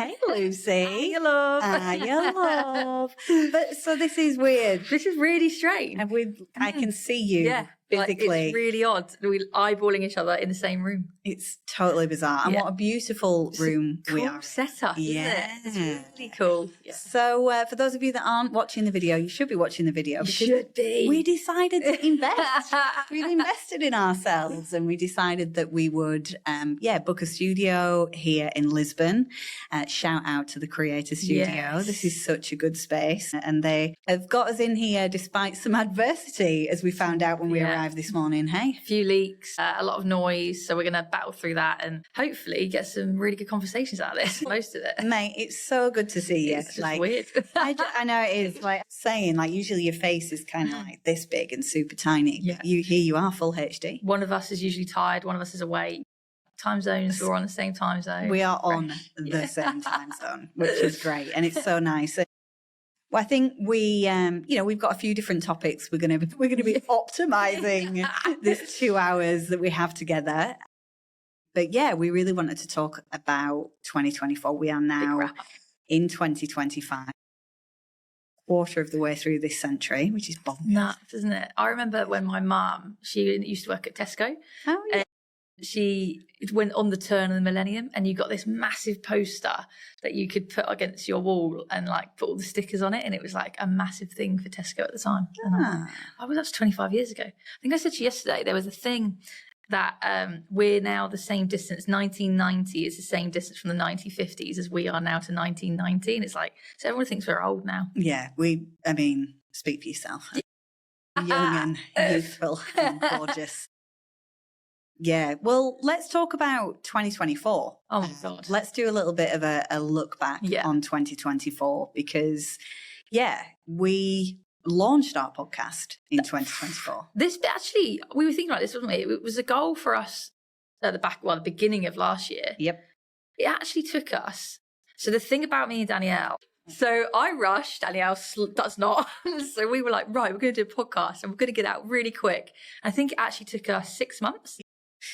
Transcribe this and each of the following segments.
Hey, Lucy. Hiya, love. Hiya, love. But so this is weird. This is really strange. And I can see you physically. Like, it's really odd. We're eyeballing each other in the same room. It's totally bizarre. And what a beautiful room we are. Cool setup, isn't it? It's really cool. Yeah. So for those of you that aren't watching the video, you should be watching the video. You should be. We decided to invest. We've invested in ourselves, and we decided that we would, book a studio here in Lisbon. Shout out to the Creator Studio. Yes. This is such a good space. And they have got us in here despite some adversity, as we found out when we arrived this morning. Hey? A few leaks, a lot of noise. So we're going to battle through that and hopefully get some really good conversations out of this. Most of it. Mate, it's so good to see you. It's just weird. I know it is. Like saying, like usually your face is kind of like this big and super tiny. Yeah. Here you are, full HD. One of us is usually tired. One of us is awake. Time zones, we're on the same time zone. We are on the same time zone, which is great. And it's so nice. Well, I think we've got a few different topics we're going to be optimizing this 2 hours that we have together. But yeah, we really wanted to talk about 2024. We are now in 2025, quarter of the way through this century, which is bonkers. Nuts, isn't it? I remember when my mum, she used to work at Tesco. Oh, yeah. She went on the turn of the millennium, and you got this massive poster that you could put against your wall and like put all the stickers on it, and it was like a massive thing for Tesco at the time. And that's 25 years ago. I think I said to you yesterday there was a thing that we're now the same distance. 1990 is the same distance from the 1950s as we are now to 1919. It's like, so everyone thinks we're old now. Yeah, speak for yourself. Young and youthful and gorgeous. Yeah, well, let's talk about 2024. Oh, my God. Let's do a little bit of a look back on 2024 because, we launched our podcast in 2024. This actually, we were thinking about this, wasn't we? It was a goal for us at the beginning of last year. Yep. It actually took us. So the thing about me and Danielle, so I rushed, Danielle does not. So we were like, right, we're going to do a podcast and we're going to get out really quick. I think it actually took us 6 months.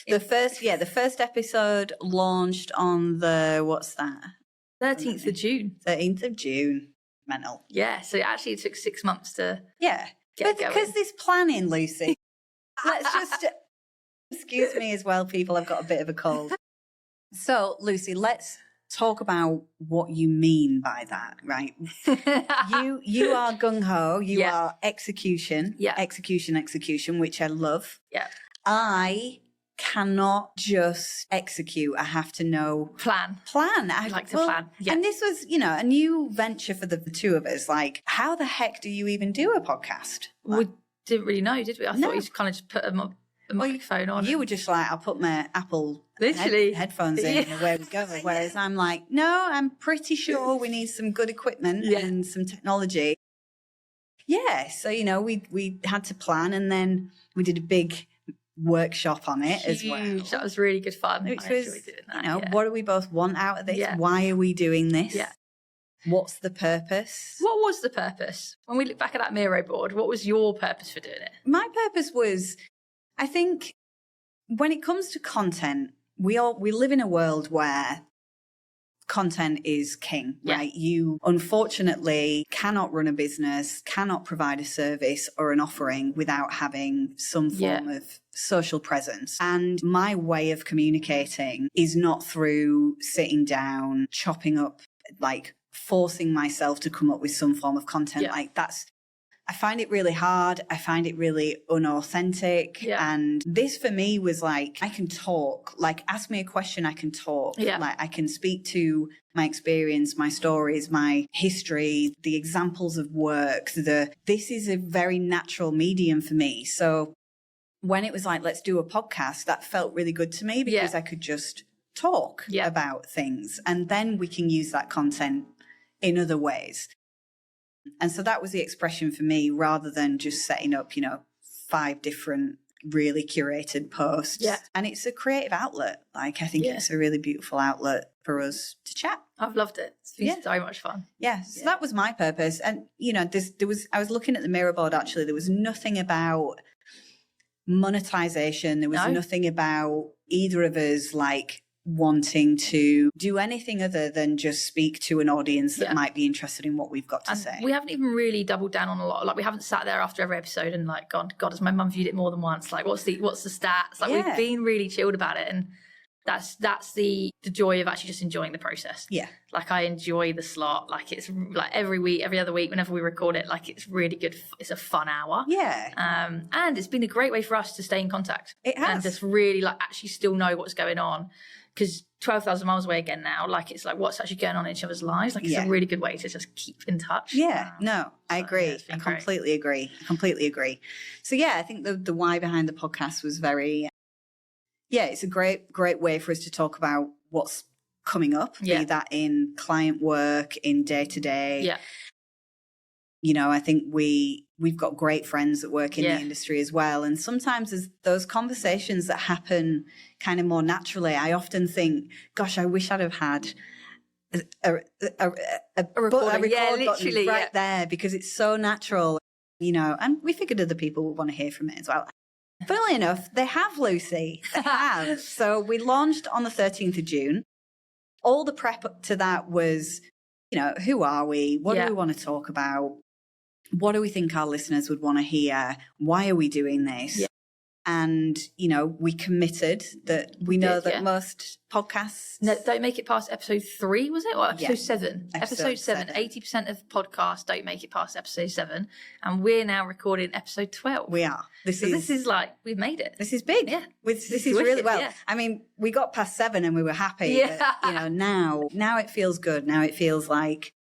The first episode launched on the, what's that? 13th of June. 13th of June. Mental. Yeah, so actually it took 6 months to get going. Because this planning, Lucy. Let's just, excuse me as well, people, I've got a bit of a cold. So, Lucy, let's talk about what you mean by that, right? You are gung-ho, you are execution, execution, which I love. Yeah. I cannot just execute. I have to know. Plan. I like to plan. Yeah. And this was, a new venture for the two of us. Like, how the heck do you even do a podcast? Like, we didn't really know, did we? I thought you just kind of just put a microphone on. You were just like, I'll put my Apple headphones in and away we go. Whereas I'm like, no, I'm pretty sure we need some good equipment and some technology. Yeah. So, we had to plan, and then we did a big workshop on it as well. That was really good fun. Which was, what do we both want out of this? Yeah. Why are we doing this? Yeah. What's the purpose? What was the purpose? When we look back at that Miro board, what was your purpose for doing it? My purpose was, I think, when it comes to content, we live in a world where content is king, right? You unfortunately cannot run a business, cannot provide a service or an offering without having some form of social presence. And my way of communicating is not through sitting down, chopping up, like forcing myself to come up with some form of content. Like I find it really hard. I find it really unauthentic. Yeah. And this for me was like, I can talk, like ask me a question, I can talk. Yeah. Like I can speak to my experience, my stories, my history, the examples of work. This is a very natural medium for me. So when it was like, let's do a podcast, that felt really good to me because I could just talk about things. And then we can use that content in other ways. And so that was the expression for me, rather than just setting up, 5 different really curated posts. Yeah. And it's a creative outlet. Like, I think it's a really beautiful outlet for us to chat. I've loved it. It's been so much fun. Yeah. So that was my purpose. And, I was looking at the Miro board, actually. There was nothing about monetization. There was nothing about either of us, like, wanting to do anything other than just speak to an audience that might be interested in what we've got to say. We haven't even really doubled down on a lot. Like, we haven't sat there after every episode and like gone, God, has my mum viewed it more than once? Like, what's the stats? Like, we've been really chilled about it, and that's the joy of actually just enjoying the process. Yeah. Like, I enjoy the slot. Like, it's like every week, every other week, whenever we record it, like, it's really good. It's a fun hour. Yeah. And it's been a great way for us to stay in contact. It has. And just really like actually still know what's going on. Because 12,000 miles away again now, like, it's like what's actually going on in each other's lives. Like, it's a really good way to just keep in touch. Yeah, no, I agree. I completely agree. So, yeah, I think the why behind the podcast was very, it's a great way for us to talk about what's coming up, be that in client work, in day-to-day. Yeah. You know, I think we've got great friends that work in the industry as well. And sometimes there's those conversations that happen kind of more naturally. I often think, gosh, I wish I'd have had a record button right there, because it's so natural, you know, and we figured other people would want to hear from it as well. Funnily enough, they have, Lucy. They have. So we launched on the 13th of June. All the prep up to that was, you know, who are we? What do we want to talk about? What do we think our listeners would want to hear? Why are we doing this? Yeah. And, you know, we committed that we know that most podcasts... No, don't make it past episode 3, was it? Or episode 7? Episode 7. 80% of podcasts don't make it past episode 7. And we're now recording episode 12. We are. This is like, we've made it. This is big. Yeah. This is really well. Yeah. I mean, we got past 7 and we were happy. Yeah. But, you know, now it feels good. Now it feels like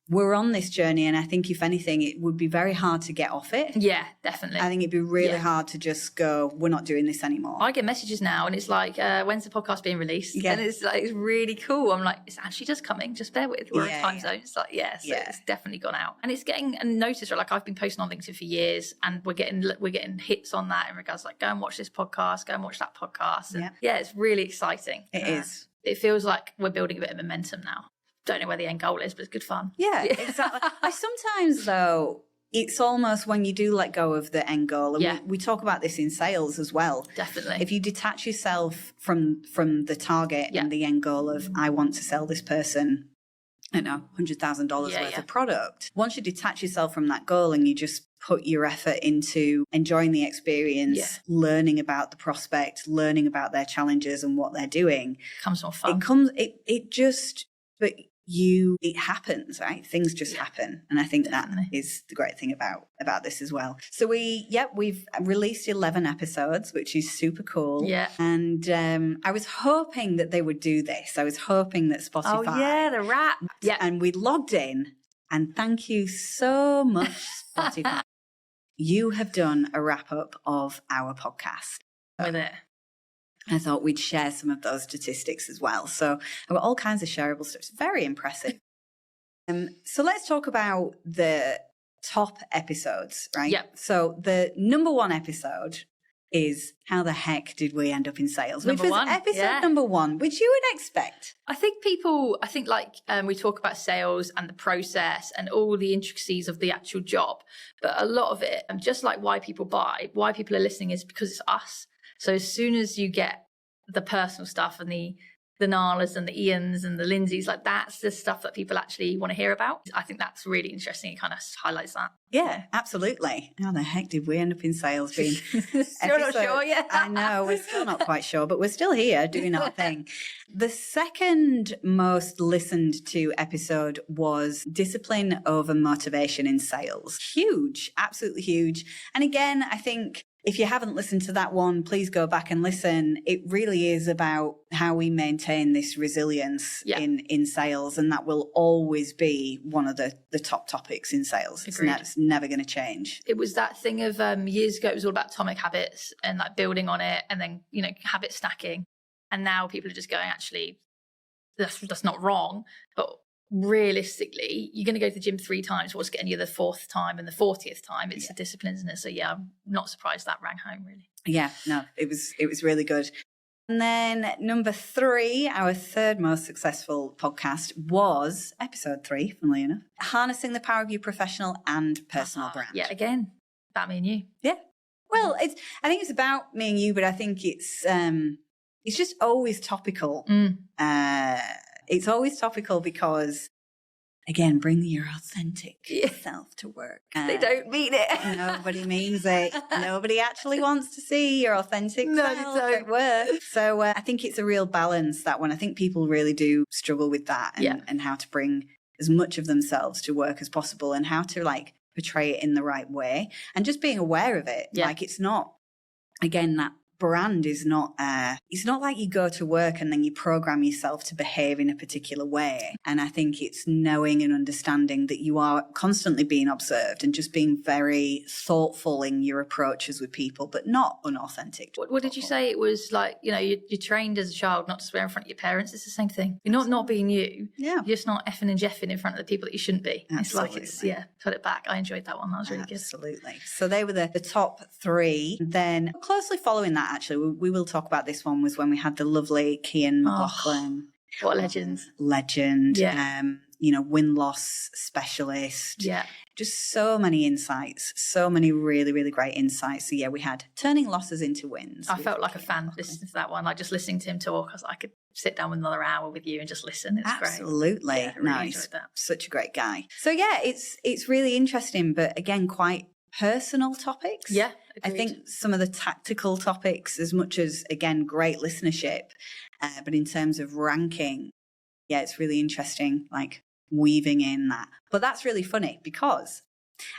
we're on this journey, and I think if anything, it would be very hard to get off it. Yeah, definitely. I think it'd be really hard to just go, we're not doing this anymore. I get messages now, and it's like, when's the podcast being released? Yeah. And it's like, it's really cool. I'm like, it's actually just coming. Just bear with. We're in time zone. It's like, it's definitely gone out, and it's getting a notice. Right? Like, I've been posting on LinkedIn for years, and we're getting hits on that in regards, like, go and watch this podcast, go and watch that podcast. And it's really exciting. It is. It feels like we're building a bit of momentum now. Don't know where the end goal is, but it's good fun. Yeah, exactly. I sometimes, though, it's almost when you do let go of the end goal, and we talk about this in sales as well. Definitely. If you detach yourself from the target and the end goal of, I want to sell this person, I don't know, $100,000 worth of product. Once you detach yourself from that goal and you just put your effort into enjoying the experience, learning about the prospect, learning about their challenges and what they're doing. It comes more fun. It happens, right? Things just happen. And I think that is the great thing about this as well. So we've released 11 episodes, which is super cool. Yeah. And I was hoping that they would do this. I was hoping that Spotify. Oh, yeah, the wrap. Yeah. And we logged in, and thank you so much, Spotify. You have done a wrap up of our podcast. With it. I thought we'd share some of those statistics as well. So I've got all kinds of shareable stuff. It's very impressive. So let's talk about the top episodes, right? Yep. So the number 1 episode is how the heck did we end up in sales? Which was episode number 1, which you would expect. I think we talk about sales and the process and all the intricacies of the actual job. But a lot of it, just like why people are listening is because it's us. So as soon as you get the personal stuff and the Nalas and the Ians and the Lindsays, like, that's the stuff that people actually want to hear about. I think that's really interesting. It kind of highlights that. Yeah, absolutely. How the heck did we end up in sales being Still not sure yet. I know, we're still not quite sure, but we're still here doing our thing. The second most listened to episode was discipline over motivation in sales. Huge, absolutely huge. And again, I think if you haven't listened to that one, please go back and listen. It really is about how we maintain this resilience in sales, and that will always be one of the top topics in sales. It's never going to change. It was that thing of years ago, it was all about atomic habits and like building on it, and then, you know, habit stacking. And now people are just going, actually, that's not wrong, but realistically, you're going to go to the gym 3 times. What's getting you the 4th time and the 40th time? It's the discipline, isn't it? So yeah, I'm not surprised that rang home, really. Yeah, no, it was really good. And then number 3, our third most successful podcast was episode 3, funnily enough, harnessing the power of your professional and personal brand. Yeah, again, about me and you. Yeah. Well, I think it's about me and you, but I think it's it's just always topical. It's always topical because, again, bring your authentic self to work. They don't mean it. Nobody means it. Nobody actually wants to see your authentic self at work. So I think it's a real balance, that one. I think people really do struggle with that and how to bring as much of themselves to work as possible and how to like portray it in the right way and just being aware of it. Like it's not, again, that brand is not, it's not like you go to work and then you program yourself to behave in a particular way. And I think it's knowing and understanding that you are constantly being observed and just being very thoughtful in your approaches with people, but not unauthentic. What did you say? It was like, you know, you're trained as a child not to swear in front of your parents. It's the same thing. You're not being you. Yeah. You're just not effing and jeffing in front of the people that you shouldn't be. Absolutely. It's like, put it back. I enjoyed that one. That was really good. Absolutely. So they were the top three. Then closely following that, actually, we will talk about this one, was when we had the lovely Cian McLaughlin. What a legend. Legend. Yeah. You know, win-loss specialist. Yeah. Just so many insights, so many really, really great insights. So yeah, we had turning losses into wins. I felt like a fan listening to that one, like just listening to him talk. I was like, I could sit down with another hour with you and just listen. It's great. Absolutely. Yeah, I really enjoyed that. Such a great guy. So yeah, it's really interesting, but again, quite personal topics. Yeah. Agreed. I think some of the tactical topics, as much as, again, great listenership, but in terms of ranking, yeah, it's really interesting, like weaving in that. But that's really funny because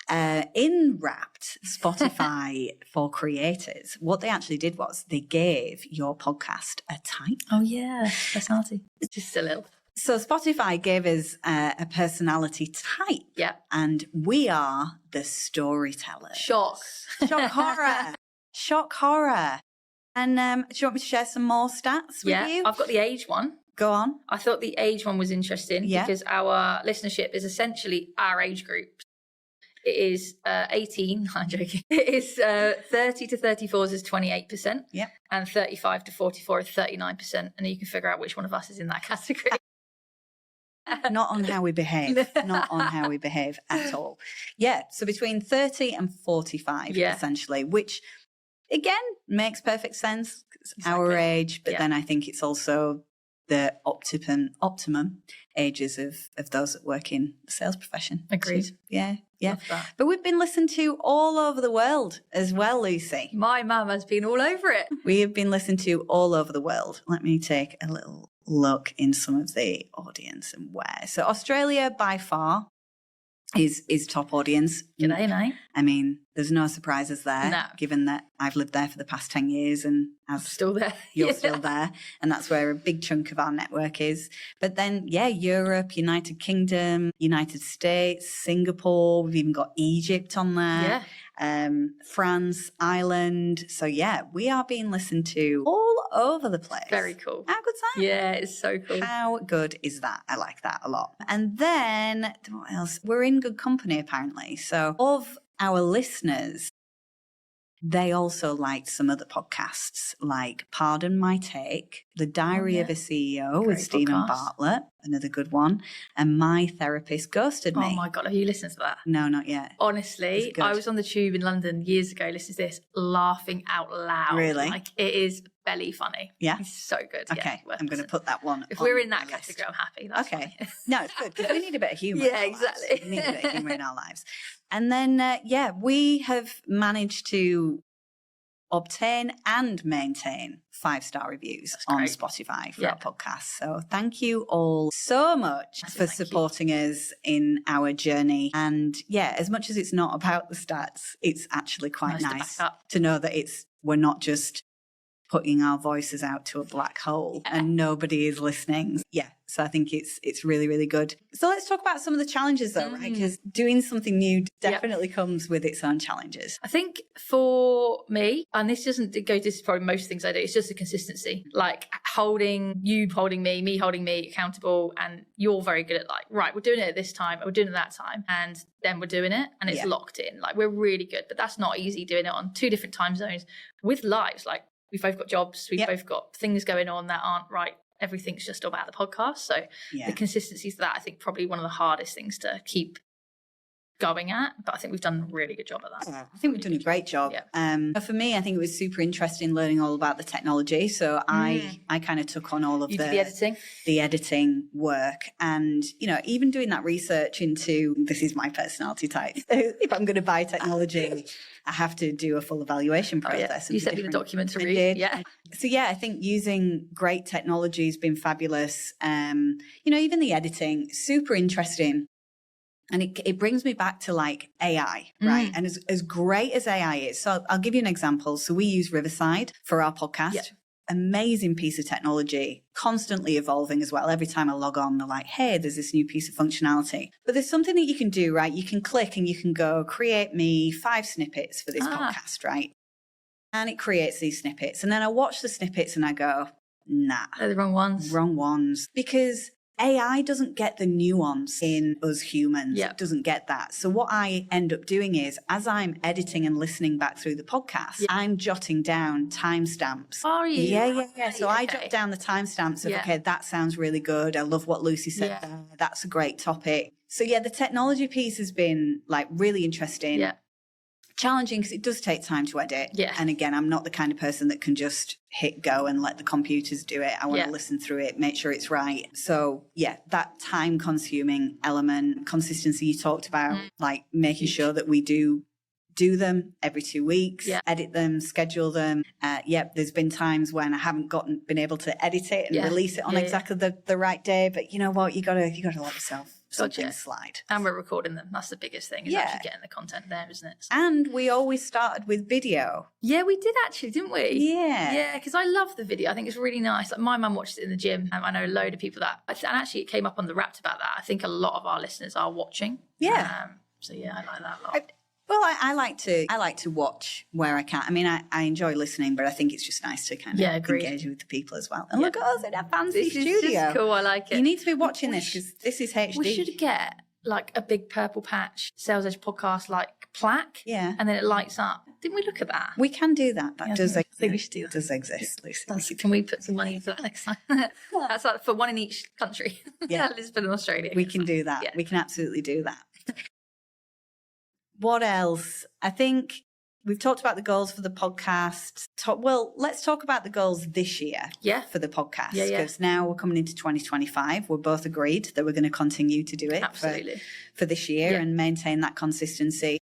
in Wrapped, Spotify for creators, what they actually did was they gave your podcast a type. Oh, yeah. Personality. It's just a little. So Spotify gave us a personality type. Yeah. And we are the storytellers. Shock horror. Shock horror. And do you want me to share some more stats with you? I've got the age one. Go on. I thought the age one was interesting because our listenership is essentially our age group. It is 18, I'm joking. It is 30 to 34 is 28%. Yeah. And 35 to 44 is 39%. And you can figure out which one of us is in that category. Not on how we behave. Not on how we behave at all. Yeah. So between 30 and 45, essentially, which again makes perfect sense. It's our age, but then I think it's also the optimum ages of those that work in the sales profession. Agreed. So, yeah. But we've been listened to all over the world as well, Lucy. My mum has been all over it. We have been listened to all over the world. Let me take a little look in some of the audience and where. So Australia by far is top audience. G'day, mate. I mean, there's no surprises there, given that I've lived there for the past 10 years and still there. You're still there. And that's where a big chunk of our network is. But then, Europe, United Kingdom, United States, Singapore, we've even got Egypt on there. France, Ireland. So we are being listened to all over the place. Very cool. How good's that? Yeah, it's so cool. How good is that? I like that a lot. And then what else? We're in good company apparently. So of our listeners, they also liked some other podcasts like Pardon My Take, The Diary of a CEO with Stephen Bartlett, another good one, and My Therapist Ghosted Me. Oh my God, have you listened to that? No, not yet. Honestly, I was on the tube in London years ago listening to this, laughing out loud. Really? Like it is belly funny. Yeah? It's so good. Okay, I'm going to put that one If we're in that category, I'm happy. That's okay. No, it's good because we need a bit of humour. Yeah, exactly. We need a bit of humour in our lives. And then, we have managed to obtain and maintain 5-star reviews on Spotify for our podcast. So thank you all so much for supporting us in our journey. And as much as it's not about the stats, it's actually quite nice to know that we're not just putting our voices out to a black hole and nobody is listening. Yeah. So I think it's really, really good. So let's talk about some of the challenges though, right? Because doing something new definitely comes with its own challenges. I think for me, and this is probably most things I do, it's just the consistency. Like holding me holding me accountable, and you're very good at like, right, we're doing it at this time, we're doing it that time, and then we're doing it and it's locked in. Like we're really good, but that's not easy doing it on 2 different time zones with lives. Like we've both got jobs, we've both got things going on that aren't right. Everything's just about the podcast. So the consistency is that I think probably one of the hardest things to keep going at, but I think we've done a really good job at that. I think we've done a great job. For me, I think it was super interesting learning all about the technology. So I kind of took on all of the editing work, and even doing that research into, this is my personality type. If I'm going to buy technology, I have to do a full evaluation process. You sent me the document to read. So I think using great technology has been fabulous. Even the editing, super interesting. And it brings me back to like AI, right? And as great as AI is, so I'll give you an example. So we use Riverside for our podcast. Amazing piece of technology, constantly evolving as well. Every time I log on, they're like, hey, there's this new piece of functionality. But there's something that you can do, right? You can click and you can go, create me 5 snippets for this podcast, right? And it creates these snippets. And then I watch the snippets and I go, nah. They're the wrong ones. Wrong ones. Because AI doesn't get the nuance in us humans. It doesn't get that. So what I end up doing is, as I'm editing and listening back through the podcast, I'm jotting down timestamps. Are you? Yeah. So I jot down the timestamps of, okay, that sounds really good. I love what Lucy said there. That's a great topic. So the technology piece has been like really interesting. Challenging because it does take time to edit. And again, I'm not the kind of person that can just hit go and let the computers do it. I want to listen through it, make sure it's right. So that time consuming element, consistency you talked about, like making sure that we do them every 2 weeks, edit them, schedule them. There's been times when I haven't been able to edit it and release it on exactly the right day. But you know what? You gotta let yourself something slide. And we're recording them. That's the biggest thing, is actually getting the content there, isn't it? And we always started with video. Yeah, we did actually, didn't we? Yeah, because I love the video. I think it's really nice. Like my mum watched it in the gym. I know a load of people that, and actually it came up on the Wrapped about that. I think a lot of our listeners are watching. I like that a lot. Well, I like to watch where I can. I mean, I enjoy listening, but I think it's just nice to kind of engage with the people as well. And look at us in our fancy studio. This is cool. I like it. You need to be watching this because this is HD. We should get like a big purple patch Sales Edge podcast like plaque. And then it lights up. Didn't we look at that? We can do that. That does exist. I think we should do that. Does exist, Lucy. Can we put some money into that next time? That's like for one in each country. Lisbon and Australia. We can do that. We can absolutely do that. What else? I think we've talked about the goals for the podcast. Let's talk about the goals this year for the podcast. Because now we're coming into 2025. We're both agreed that we're going to continue to do it for this year and maintain that consistency.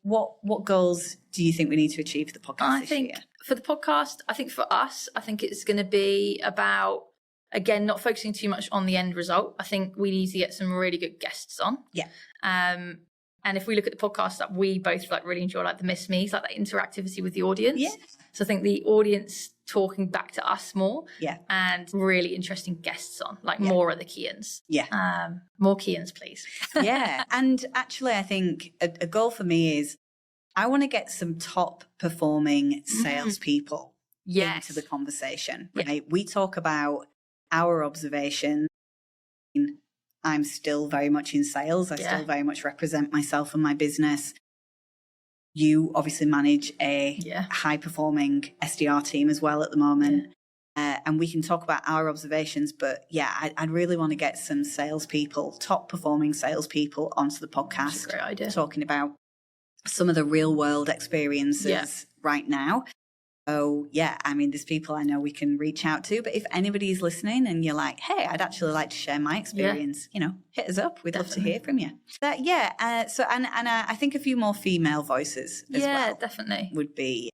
What goals do you think we need to achieve for the podcast this year? For the podcast, I think for us, I think it's going to be about, again, not focusing too much on the end result. I think we need to get some really good guests on. And if we look at the podcast that we both like really enjoy, like the Miss Me's, like that interactivity with the audience. So I think the audience talking back to us more and really interesting guests on, like more of the Kians. More Kians, please. And actually, I think a goal for me is I want to get some top performing salespeople into the conversation. Right? We talk about our observations. I'm still very much in sales. I still very much represent myself and my business. You obviously manage a high-performing SDR team as well at the moment. And we can talk about our observations. But, I'd really want to get some salespeople, top-performing salespeople onto the podcast. That's a great idea. Talking about some of the real-world experiences right now. So, I mean, there's people I know we can reach out to. But if anybody's listening and you're like, hey, I'd actually like to share my experience, hit us up. We'd love to hear from you. I think a few more female voices as well. Definitely. Would be,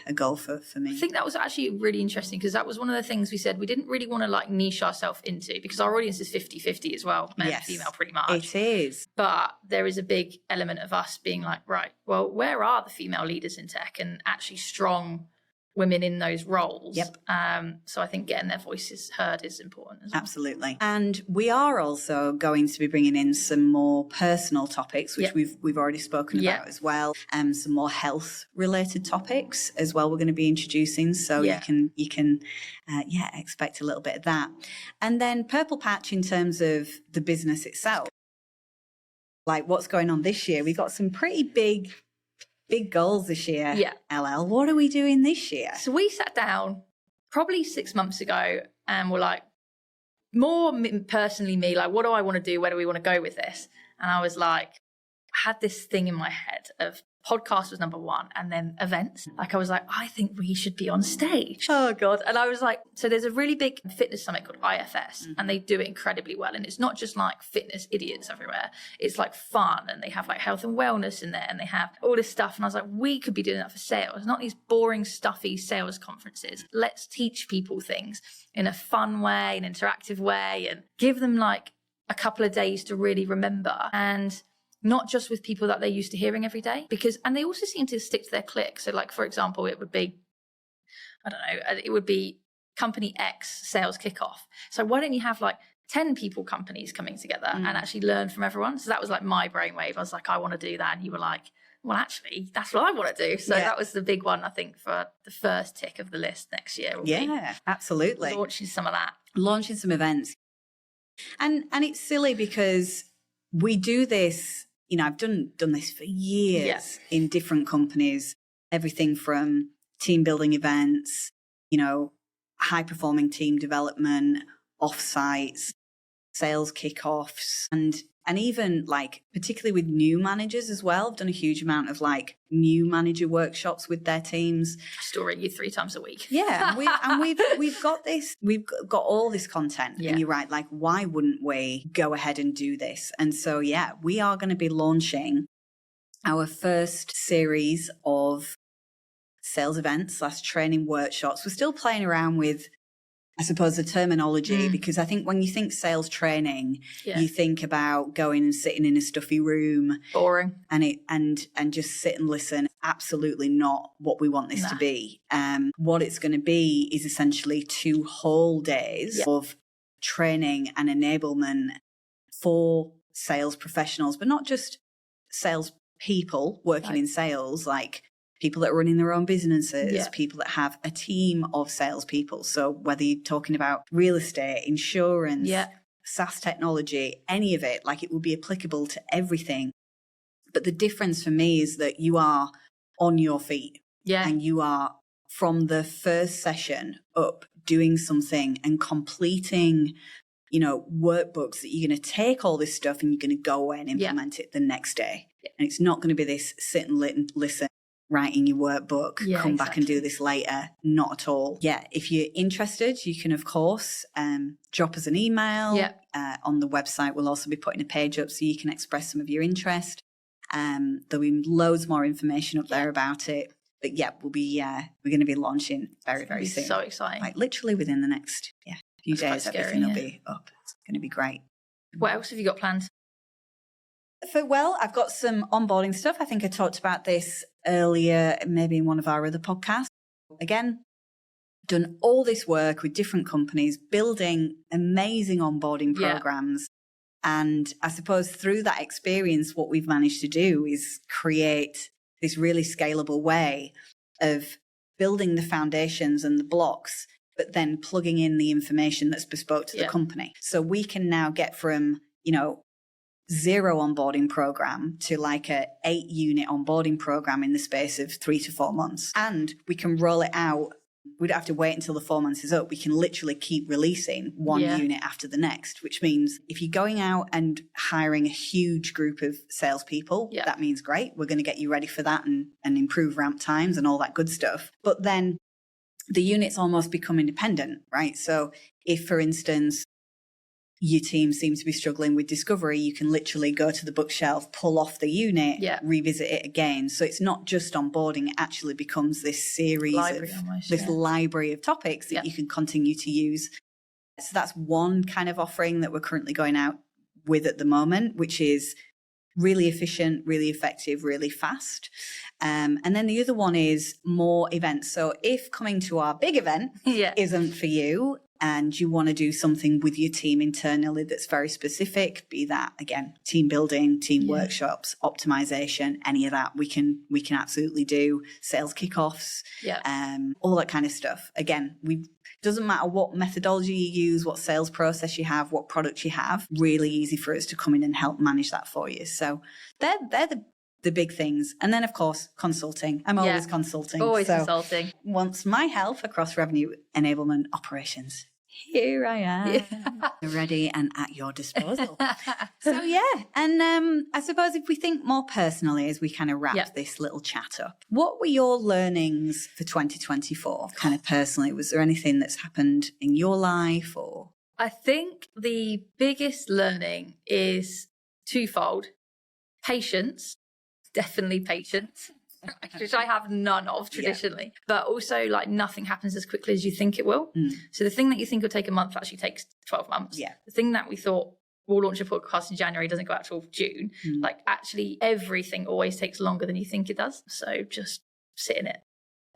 a goal for me. I think that was actually really interesting because that was one of the things we said we didn't really want to like niche ourselves into because our audience is 50-50 as well, men and female pretty much. It is. But there is a big element of us being like, right, well, where are the female leaders in tech and actually strong women in those roles? So I think getting their voices heard is important as well. Absolutely. And we are also going to be bringing in some more personal topics, which we've already spoken about as well, some more health related topics as well we're going to be introducing. So you can expect a little bit of that. And then Purple Patch in terms of the business itself, like what's going on this year. We got some pretty big goals this year. LL, what are we doing this year? So we sat down probably 6 months ago and we're like, more personally me, like, what do I want to do? Where do we want to go with this? And I was like, I had this thing in my head of podcast was number one, and then events. Like I was like, I think we should be on stage. Oh God. And I was like, so there's a really big fitness summit called IFS, and they do it incredibly well. And it's not just like fitness idiots everywhere. It's like fun, and they have like health and wellness in there, and they have all this stuff. And I was like, we could be doing that for sales, not these boring, stuffy sales conferences. Let's teach people things in a fun way, an interactive way, and give them like a couple of days to really remember. And not just with people that they're used to hearing every day, and they also seem to stick to their clique. So like, for example, it would be, I don't know, it would be company X sales kickoff. So why don't you have like 10 people companies coming together and actually learn from everyone? So that was like my brainwave. I was like, I want to do that. And you were like, well, actually, that's what I want to do. So that was the big one, I think, for the first tick of the list next year. Yeah, absolutely. Launching some of that. Launching some events. And it's silly because we do this. You know, I've done this for years in different companies, everything from team building events, you know, high performing team development, offsites, sales kickoffs, and even like particularly with new managers as well. I've done a huge amount of like new manager workshops with their teams. Still ring you 3 times a week. Yeah, we've got this. We've got all this content, and you're right. Like, why wouldn't we go ahead and do this? And so, we are going to be launching our first series of sales events / training workshops. We're still playing around with, I suppose, the terminology, because I think when you think sales training, you think about going and sitting in a stuffy room, boring, and just sit and listen. Absolutely not what we want this to be. What it's going to be is essentially 2 whole days of training and enablement for sales professionals, but not just sales people working in sales, like people that are running their own businesses, people that have a team of salespeople. So whether you're talking about real estate, insurance, SaaS technology, any of it, like it will be applicable to everything. But the difference for me is that you are on your feet and you are from the first session up doing something and completing, you know, workbooks that you're going to take all this stuff and you're going to go away and implement it the next day. And it's not going to be this sit and listen, writing your workbook, come back and do this later. Not at all. Yeah, if you're interested, you can, of course, drop us an email. On the website, we'll also be putting a page up so you can express some of your interest. There'll be loads more information up there about it. But we'll be we're going to be launching very, very soon. So exciting. Like literally within the next few days, everything will be up. It's going to be great. What else have you got planned? I've got some onboarding stuff. I think I talked about this earlier, maybe in one of our other podcasts. Again, done all this work with different companies, building amazing onboarding programs. And I suppose through that experience, what we've managed to do is create this really scalable way of building the foundations and the blocks, but then plugging in the information that's bespoke to the company. So we can now get from, 0 onboarding program to like a 8-unit onboarding program in the space of 3 to 4 months. And we can roll it out. We don't have to wait until the 4 months is up. We can literally keep releasing one unit after the next, which means if you're going out and hiring a huge group of salespeople, that means great. We're going to get you ready for that and improve ramp times and all that good stuff. But then the units almost become independent, right? So if, for instance, your team seems to be struggling with discovery, you can literally go to the bookshelf, pull off the unit, revisit it again. So it's not just onboarding, it actually becomes this series library of topics that you can continue to use. So that's one kind of offering that we're currently going out with at the moment, which is really efficient, really effective, really fast. And then the other one is more events. So if coming to our big event isn't for you, and you want to do something with your team internally that's very specific, be that, again, team building, team workshops, optimization, any of that, we can absolutely do. Sales kickoffs, all that kind of stuff. Again, doesn't matter what methodology you use, what sales process you have, what product you have, really easy for us to come in and help manage that for you. So they're the big things. And then, of course, consulting. I'm always consulting. Always consulting. Wants my help across revenue enablement operations. here I am, ready and at your disposal. So, yeah. And I suppose if we think more personally as we kind of wrap this little chat up, what were your learnings for 2024 kind of personally? Was there anything that's happened in your life or? I think the biggest learning is twofold. Patience, definitely patience, which I have none of traditionally, but also like nothing happens as quickly as you think it will. So the thing that you think will take a month actually takes 12 months. Yeah. The thing that we thought we'll launch a podcast in January doesn't go out till June. Like actually everything always takes longer than you think it does. So just sit in it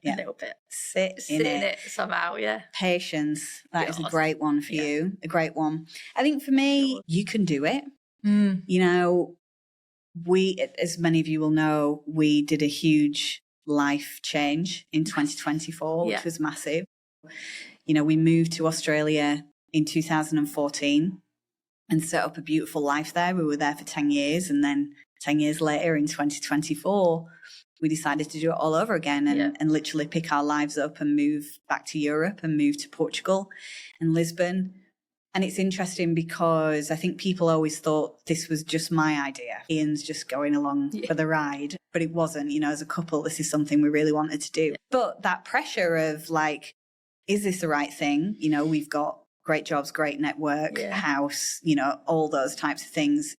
a little bit. Sit in it somehow, Patience. That is a great one for you. A great one. I think for me, you can do it. You know, we, as many of you will know, we did a huge life change in 2024, which was massive. You know, we moved to Australia in 2014 and set up a beautiful life there. We were there for 10 years. And then 10 years later in 2024, we decided to do it all over again and literally pick our lives up and move back to Europe and move to Portugal and Lisbon. And it's interesting because I think people always thought this was just my idea. Ian's just going along for the ride. But it wasn't. You know, as a couple, this is something we really wanted to do. But that pressure of like, is this the right thing? You know, we've got great jobs, great network, house, you know, all those types of things.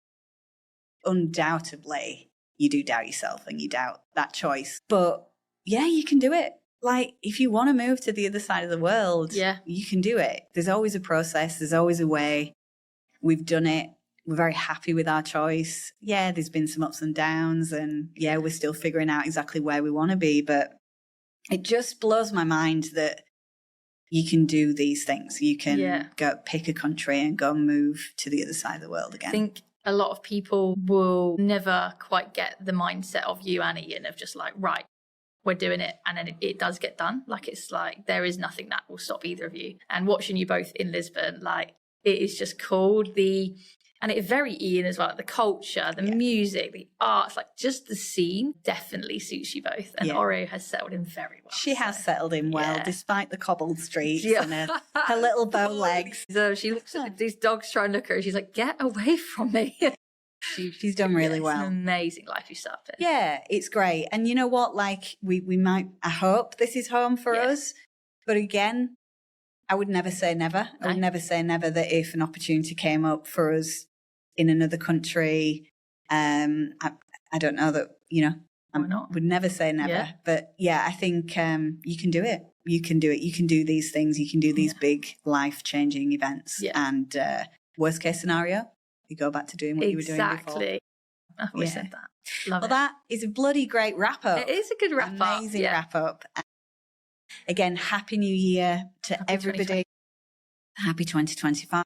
Undoubtedly, you do doubt yourself and you doubt that choice. But yeah, you can do it. Like, if you want to move to the other side of the world, you can do it. There's always a process. There's always a way. We've done it. We're very happy with our choice. Yeah, there's been some ups and downs and we're still figuring out exactly where we want to be. But it just blows my mind that you can do these things. You can go pick a country and go move to the other side of the world again. I think a lot of people will never quite get the mindset of you and Ian of just like, right, we're doing it, and then it does get done. Like, it's like there is nothing that will stop either of you. And watching you both in Lisbon, like, it is just cool. And it's very Ian as well, the culture, the music, the arts, like just the scene definitely suits you both. And Oreo has settled in very well. She has settled in well, despite the cobbled streets and her little bow legs. So she looks at these dogs trying to look at her. She's like, get away from me. She's done really well. It's an amazing life you started. Yeah, it's great. And you know what? Like, we might, I hope this is home for us. But again, I would never say never. I would never say never that if an opportunity came up for us in another country, I don't know that, you know, I would never say never. Yeah. But yeah, I think you can do it. You can do it. You can do these things. You can do these big life-changing events. Yeah. And worst case scenario, you go back to doing what you were doing before. Exactly. I always said that. Love it. That is a bloody great wrap-up. It is a good wrap-up. Amazing wrap-up. Again, Happy New Year to everybody. Happy 2025.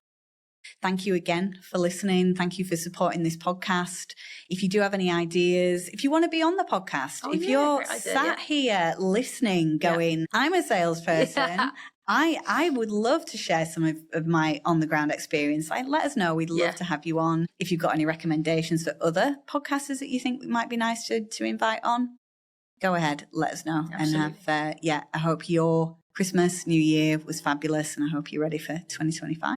Thank you again for listening. Thank you for supporting this podcast. If you do have any ideas, if you want to be on the podcast, if you're sat here listening, going, I'm a salesperson, I would love to share some of my on-the-ground experience. Let us know. We'd love to have you on. If you've got any recommendations for other podcasters that you think might be nice to invite on, go ahead, let us know. Absolutely. And I hope your Christmas, New Year was fabulous, and I hope you're ready for 2025.